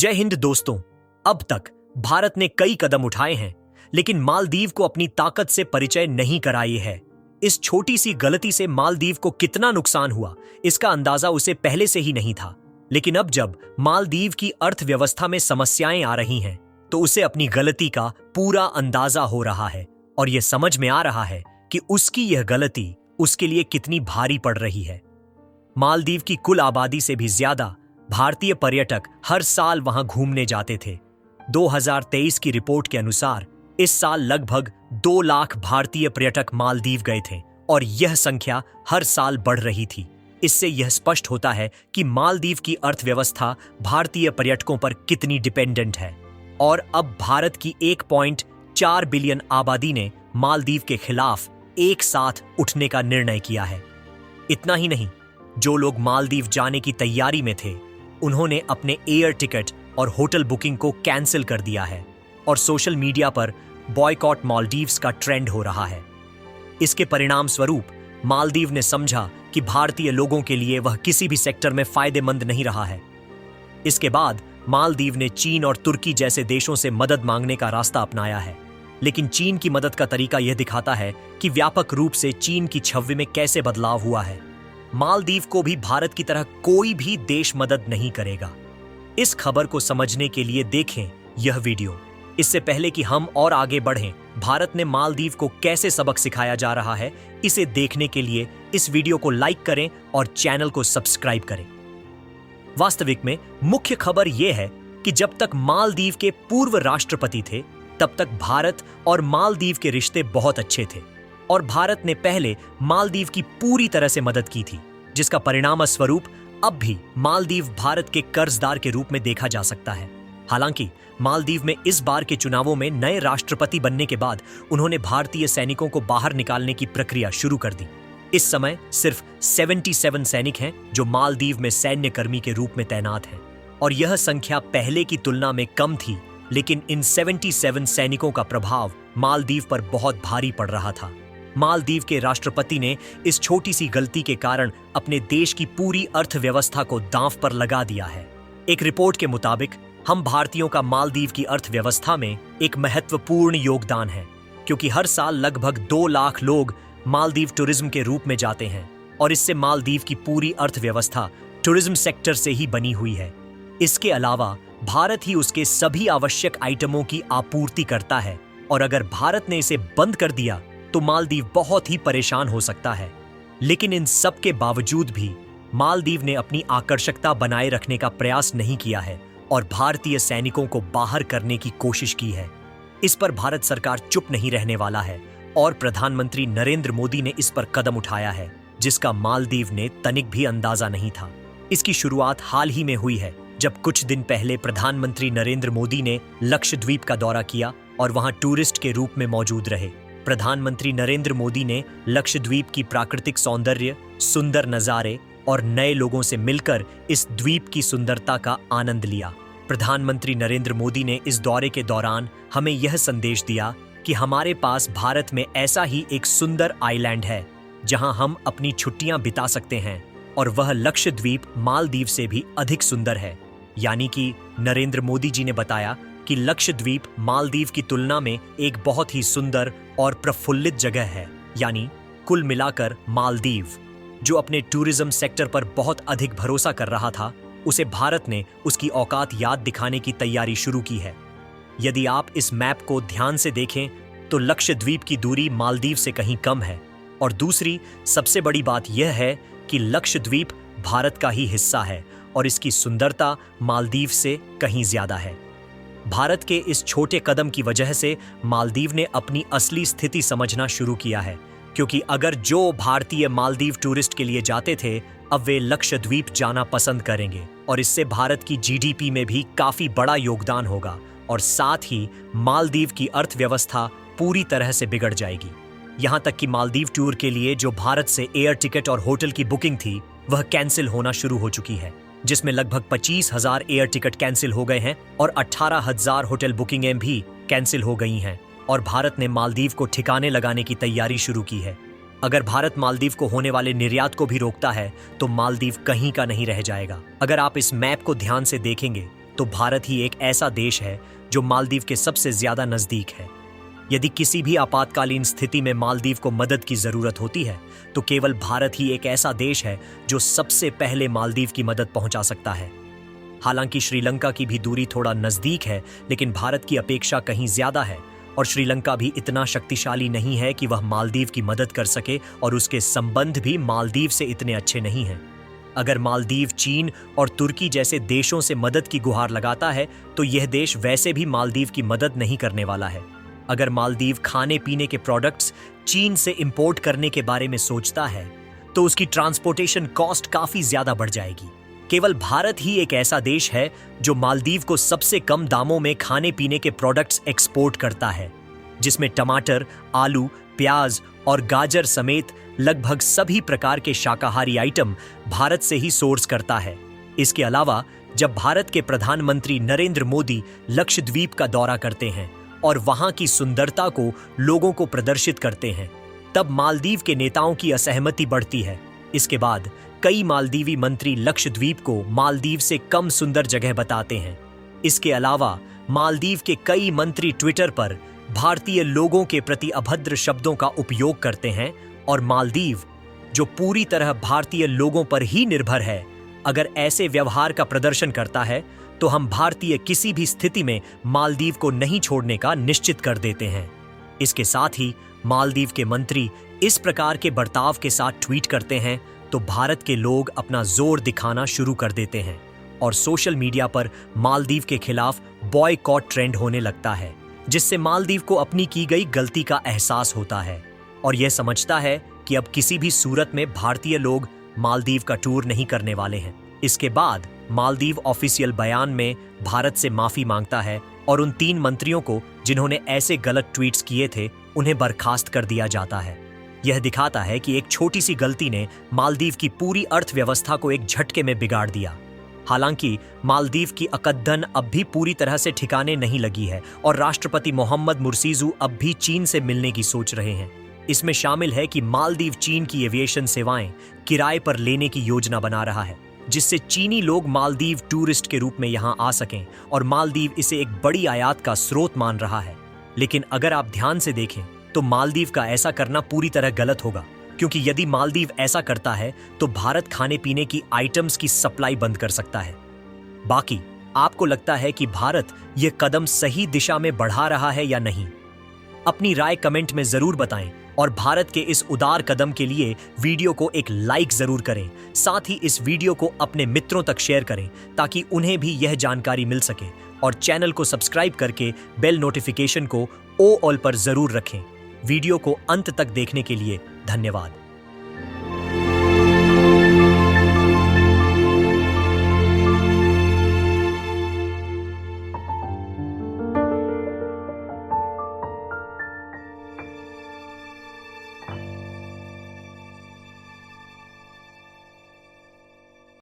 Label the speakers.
Speaker 1: जय हिंद दोस्तों। अब तक भारत ने कई कदम उठाए हैं, लेकिन मालदीव को अपनी ताकत से परिचय नहीं कराई है। इस छोटी सी गलती से मालदीव को कितना नुकसान हुआ, इसका अंदाजा उसे पहले से ही नहीं था। लेकिन अब जब मालदीव की अर्थव्यवस्था में समस्याएं आ रही हैं, तो उसे अपनी गलती का पूरा अंदाजा हो रहा है और यह समझ में आ रहा है कि उसकी यह गलती उसके लिए कितनी भारी पड़ रही है। मालदीव की कुल आबादी से भी ज्यादा भारतीय पर्यटक हर साल वहां घूमने जाते थे। 2023 की रिपोर्ट के अनुसार इस साल लगभग 2 लाख भारतीय पर्यटक मालदीव गए थे और यह संख्या हर साल बढ़ रही थी। इससे यह स्पष्ट होता है कि मालदीव की अर्थव्यवस्था भारतीय पर्यटकों पर कितनी डिपेंडेंट है। और अब भारत की 1.4 बिलियन आबादी ने मालदीव के खिलाफ एक साथ उठने का निर्णय किया है। इतना ही नहीं, जो लोग मालदीव जाने की तैयारी में थे, उन्होंने अपने एयर टिकट और होटल बुकिंग को कैंसिल कर दिया है और सोशल मीडिया पर बॉयकॉट मालदीव्स का ट्रेंड हो रहा है। इसके परिणाम स्वरूप मालदीव ने समझा कि भारतीय लोगों के लिए वह किसी भी सेक्टर में फायदेमंद नहीं रहा है। इसके बाद मालदीव ने चीन और तुर्की जैसे देशों से मदद मांगने का रास्ता अपनाया है। लेकिन चीन की मदद का तरीका यह दिखाता है कि व्यापक रूप से चीन की छवि में कैसे बदलाव हुआ है। मालदीव को भी भारत की तरह कोई भी देश मदद नहीं करेगा। इस खबर को समझने के लिए देखें यह वीडियो। इससे पहले कि हम और आगे बढ़ें, भारत ने मालदीव को कैसे सबक सिखाया जा रहा है, इसे देखने के लिए इस वीडियो को लाइक करें और चैनल को सब्सक्राइब करें। वास्तविक में मुख्य खबर यह है कि जब तक मालदीव के पूर्व राष्ट्रपति थे, तब तक भारत और मालदीव के रिश्ते बहुत अच्छे थे और भारत ने पहले मालदीव की पूरी तरह से मदद की थी, जिसका परिणाम स्वरूप अब भी मालदीव भारत के कर्जदार के रूप में देखा जा सकता है। हालांकि मालदीव में इस बार के चुनावों में नए राष्ट्रपति बनने के बाद उन्होंने भारतीय सैनिकों को बाहर निकालने की प्रक्रिया शुरू कर दी। इस समय सिर्फ 77 सैनिक हैं जो मालदीव में सैन्य कर्मी के रूप में तैनात हैं और यह संख्या पहले की तुलना में कम थी, लेकिन इन 77 सैनिकों का प्रभाव मालदीव पर बहुत भारी पड़ रहा था। मालदीव के राष्ट्रपति ने इस छोटी सी गलती के कारण अपने देश की पूरी अर्थव्यवस्था को दांव पर लगा दिया है। एक रिपोर्ट के मुताबिक हम भारतीयों का मालदीव की अर्थव्यवस्था में एक महत्वपूर्ण योगदान है, क्योंकि हर साल लगभग 2 लाख लोग मालदीव टूरिज्म के रूप में जाते हैं और इससे मालदीव की पूरी अर्थव्यवस्था टूरिज्म सेक्टर से ही बनी हुई है। इसके अलावा भारत ही उसके सभी आवश्यक आइटमों की आपूर्ति करता है और अगर भारत ने इसे बंद कर दिया तो मालदीव बहुत ही परेशान हो सकता है। लेकिन इन सब के बावजूद भी मालदीव ने अपनी आकर्षकता बनाए रखने का प्रयास नहीं किया है और भारतीय सैनिकों को बाहर करने की कोशिश की है। इस पर भारत सरकार चुप नहीं रहने वाला है और प्रधानमंत्री नरेंद्र मोदी ने इस पर कदम उठाया है, जिसका मालदीव ने तनिक भी अंदाजा नहीं था। इसकी शुरुआत हाल ही में हुई है, जब कुछ दिन पहले प्रधानमंत्री नरेंद्र मोदी ने लक्षद्वीप का दौरा किया और वहां टूरिस्ट के रूप में मौजूद रहे। प्रधानमंत्री नरेंद्र मोदी ने लक्षद्वीप की प्राकृतिक सौंदर्य, सुंदर नज़ारे और नए लोगों से मिलकर इस द्वीप की सुंदरता का आनंद लिया। प्रधानमंत्री नरेंद्र मोदी ने इस दौरे के दौरान हमें यह संदेश दिया कि हमारे पास भारत में ऐसा ही एक सुंदर आइलैंड है जहां हम अपनी छुट्टियां बिता सकते हैं और वह लक्षद्वीप मालदीव से भी अधिक सुंदर है। यानी कि नरेंद्र मोदी जी ने बताया कि लक्षद्वीप मालदीव की तुलना में एक बहुत ही सुंदर और प्रफुल्लित जगह है। यानी कुल मिलाकर मालदीव, जो अपने टूरिज्म सेक्टर पर बहुत अधिक भरोसा कर रहा था, उसे भारत ने उसकी औकात याद दिखाने की तैयारी शुरू की है। यदि आप इस मैप को ध्यान से देखें तो लक्षद्वीप की दूरी मालदीव से कहीं कम है और दूसरी सबसे बड़ी बात यह है कि लक्षद्वीप भारत का ही हिस्सा है और इसकी सुंदरता मालदीव से कहीं ज्यादा है। भारत के इस छोटे कदम की वजह से मालदीव ने अपनी असली स्थिति समझना शुरू किया है, क्योंकि अगर जो भारतीय मालदीव टूरिस्ट के लिए जाते थे, अब वे लक्षद्वीप जाना पसंद करेंगे और इससे भारत की जीडीपी में भी काफी बड़ा योगदान होगा और साथ ही मालदीव की अर्थव्यवस्था पूरी तरह से बिगड़ जाएगी। यहां तक कि मालदीव टूर के लिए जो भारत से एयर टिकट और होटल की बुकिंग थी, वह कैंसिल होना शुरू हो चुकी है, जिसमें लगभग 25,000 एयर टिकट कैंसिल हो गए हैं और 18,000 होटल बुकिंगें भी कैंसिल हो गई हैं और भारत ने मालदीव को ठिकाने लगाने की तैयारी शुरू की है। अगर भारत मालदीव को होने वाले निर्यात को भी रोकता है तो मालदीव कहीं का नहीं रह जाएगा। अगर आप इस मैप को ध्यान से देखेंगे तो भारत ही एक ऐसा देश है जो मालदीव के सबसे ज्यादा नजदीक है। यदि किसी भी आपातकालीन स्थिति में मालदीव को मदद की जरूरत होती है तो केवल भारत ही एक ऐसा देश है जो सबसे पहले मालदीव की मदद पहुंचा सकता है। हालांकि श्रीलंका की भी दूरी थोड़ा नजदीक है, लेकिन भारत की अपेक्षा कहीं ज्यादा है और श्रीलंका भी इतना शक्तिशाली नहीं है कि वह मालदीव की मदद कर सके और उसके संबंध भी मालदीव से इतने अच्छे नहीं हैं। अगर मालदीव चीन और तुर्की जैसे देशों से मदद की गुहार लगाता है तो यह देश वैसे भी मालदीव की मदद नहीं करने वाला है। अगर मालदीव खाने पीने के प्रोडक्ट्स चीन से इंपोर्ट करने के बारे में सोचता है तो उसकी ट्रांसपोर्टेशन कॉस्ट काफी ज्यादा बढ़ जाएगी। केवल भारत ही एक ऐसा देश है जो मालदीव को सबसे कम दामों में खाने पीने के प्रोडक्ट्स एक्सपोर्ट करता है, जिसमें टमाटर, आलू, प्याज और गाजर समेत लगभग सभी प्रकार के शाकाहारी आइटम भारत से ही सोर्स करता है। इसके अलावा जब भारत के प्रधानमंत्री नरेंद्र मोदी लक्षद्वीप का दौरा करते हैं और वहां की सुंदरता को लोगों को प्रदर्शित करते हैं, तब मालदीव के नेताओं की असहमति बढ़ती है। इसके बाद कई मालदीवी मंत्री लक्षद्वीप को मालदीव से कम सुंदर जगह बताते हैं। इसके अलावा मालदीव के कई मंत्री ट्विटर पर भारतीय लोगों के प्रति अभद्र शब्दों का उपयोग करते हैं और मालदीव, जो पूरी तरह भारतीय लोगों पर ही निर्भर है, अगर ऐसे व्यवहार का प्रदर्शन करता है तो हम भारतीय किसी भी स्थिति में मालदीव को नहीं छोड़ने का निश्चित कर देते हैं। इसके साथ ही मालदीव के मंत्री इस प्रकार के बर्ताव के साथ ट्वीट करते हैं तो भारत के लोग अपना जोर दिखाना शुरू कर देते हैं और सोशल मीडिया पर मालदीव के खिलाफ बॉयकॉट ट्रेंड होने लगता है, जिससे मालदीव को अपनी की गई गलती का एहसास होता है और यह समझता है कि अब किसी भी सूरत में भारतीय लोग मालदीव का टूर नहीं करने वाले हैं। इसके बाद मालदीव ऑफिशियल बयान में भारत से माफी मांगता है और उन 3 मंत्रियों को जिन्होंने ऐसे गलत ट्वीट्स किए थे उन्हें बर्खास्त कर दिया जाता है। यह दिखाता है कि एक छोटी सी गलती ने मालदीव की पूरी अर्थव्यवस्था को एक झटके में बिगाड़ दिया। हालांकि मालदीव की अकद्दन अब भी पूरी तरह से ठिकाने नहीं लगी है और राष्ट्रपति मोहम्मद मुर्सीजू अब भी चीन से मिलने की सोच रहे हैं। इसमें शामिल है कि मालदीव चीन की एविएशन सेवाएं किराए पर लेने की योजना बना रहा है, जिससे चीनी लोग मालदीव टूरिस्ट के रूप में यहां आ सकें और मालदीव इसे एक बड़ी आयात का स्रोत मान रहा है। लेकिन अगर आप ध्यान से देखें तो मालदीव का ऐसा करना पूरी तरह गलत होगा, क्योंकि यदि मालदीव ऐसा करता है तो भारत खाने पीने की आइटम्स की सप्लाई बंद कर सकता है। बाकी आपको लगता है कि भारत यह कदम सही दिशा में बढ़ा रहा है या नहीं? अपनी राय कमेंट में जरूर बताएं और भारत के इस उदार कदम के लिए वीडियो को एक लाइक जरूर करें। साथ ही इस वीडियो को अपने मित्रों तक शेयर करें ताकि उन्हें भी यह जानकारी मिल सके और चैनल को सब्सक्राइब करके बेल नोटिफिकेशन को ऑल पर जरूर रखें। वीडियो को अंत तक देखने के लिए धन्यवाद।